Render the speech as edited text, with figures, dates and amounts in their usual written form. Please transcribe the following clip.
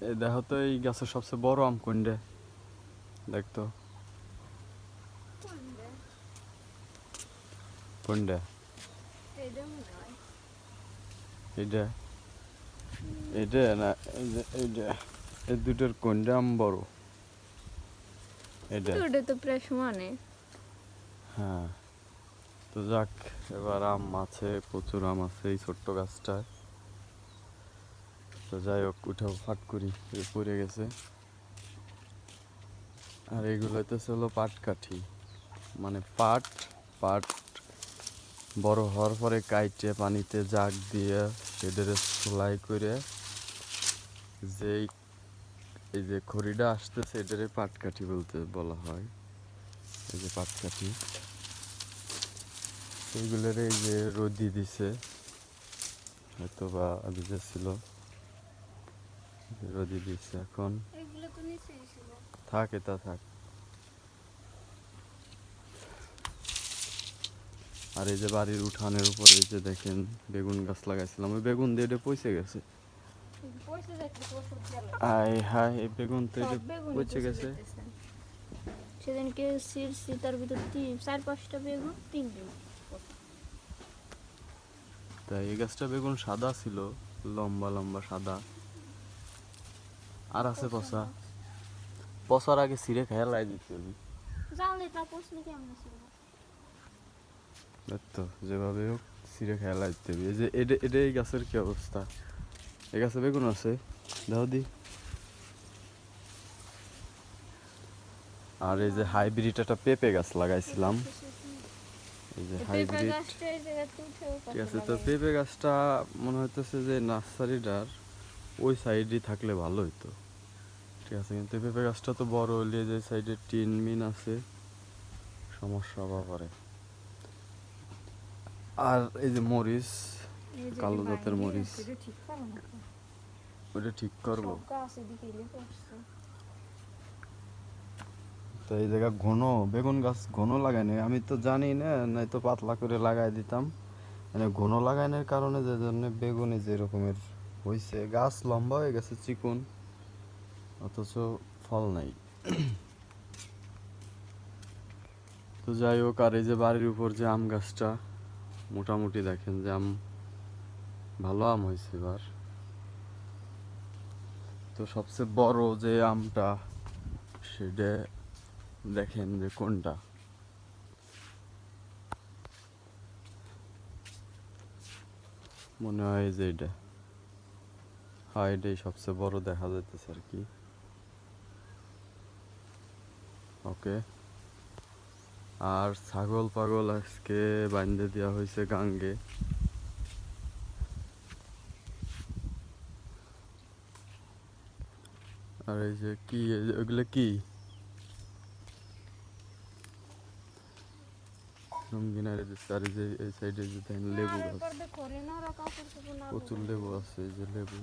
এই দেখো তো এই গাছের সবচেয়ে বড় আম কোনটা দেখতো কোনটা এইটা এইটা না এইটা এই দুটোর কোনটা আম বড় এটা ওটা তো প্রায় সমানে। হ্যাঁ তো যাক এবার আম আছে প্রচুর আম আছে এই ছোট্ট গাছটায় তো যাই হোক উঠাও ফাট করি পড়ে গেছে আর এগুলোতে হলো পাটকাঠি মানে পাট পাট বড় হওয়ার পরে কাইটে পানিতে জাগ দিয়ে সেটারে সেলাই করে যেই এই যে খড়িটা আসতেছে এটারে পাটকাঠি বলতে বলা হয় এই যে পাটকাঠি এইগুলোর এই যে রোদি দিছে হয়তো বা ভিজে ছিল রোদি দিচ্ছে এখন থাক এটা থাক আর এই যে বাড়ির উঠানের উপরে এই যে দেখেন বেগুন গাছ লাগাইছিলাম ওই বেগুন দিয়ে এটা পচে গেছে আয় হায় এই বেগুন তো এটা পচে গেছে সেদিনকে ছিঁড়ছি তার ভিতর 4-5টা বেগুন 3 দিন। তাই এই গাছটা বেগুন সাদা ছিল লম্বা লম্বা সাদা আর আছে পচা পচার আগে ছিঁড়ে খেয়ে লাই দিতে হবে তো যেভাবে হোক ছিঁড়ে খেয়ে লাই দিতে হবে এই যে এটা এই গাছের কি অবস্থা এই গাছে বেগুন আছে দাও দি আর এই যে হাইব্রিড একটা পেঁপে গাছ লাগাইছিলাম এই যে হাইব্রিড ঠিক আছে তো পেঁপে গাছটা মনে হইতেছে যে নার্সারিটার ওই সাইডে থাকলে ভালো হইতো ঠিক আছে কিন্তু পেঁপে গাছটা তো বড় হলে যে সাইডে টিন মিন আছে সমস্যা হওয়া পারে আর এই যে মরিচ কালো জাতের মরিচ ওটা ঠিক করবো তো এই জায়গা ঘন বেগুন গাছ ঘন লাগাইনি আমি তো জানি না নাই তো পাতলা করে লাগাই দিতাম মানে ঘন লাগানোর কারণে যে জন্য বেগুনে যে রকমের হয়েছে গাছ লম্বা হয়ে গেছে চিকন অথচ ফল নাই তো যাই হোক আর এই যে বাড়ির উপর যে আম গাছটা মোটামুটি দেখেন যে আম ভালো আম হয়েছে এবার তো সবচেয়ে বড় যে আমটা সেটা দেখেন যে কোনটা মনে হয় যে এটা হয় এটাই সবচেয়ে বড় দেখা যাইতেছে আর কি ওকে আর ছাগল পাগল আজকে বাঁধে দেওয়া হয়েছে গাঙ্গে আর এই যে কি ওইগুলো কি রঙিনারে দিচ্ছে আর এই যে এই সাইডে যে দেখেন লেবু গাছ প্রচুর লেবু আছে এই যে লেবু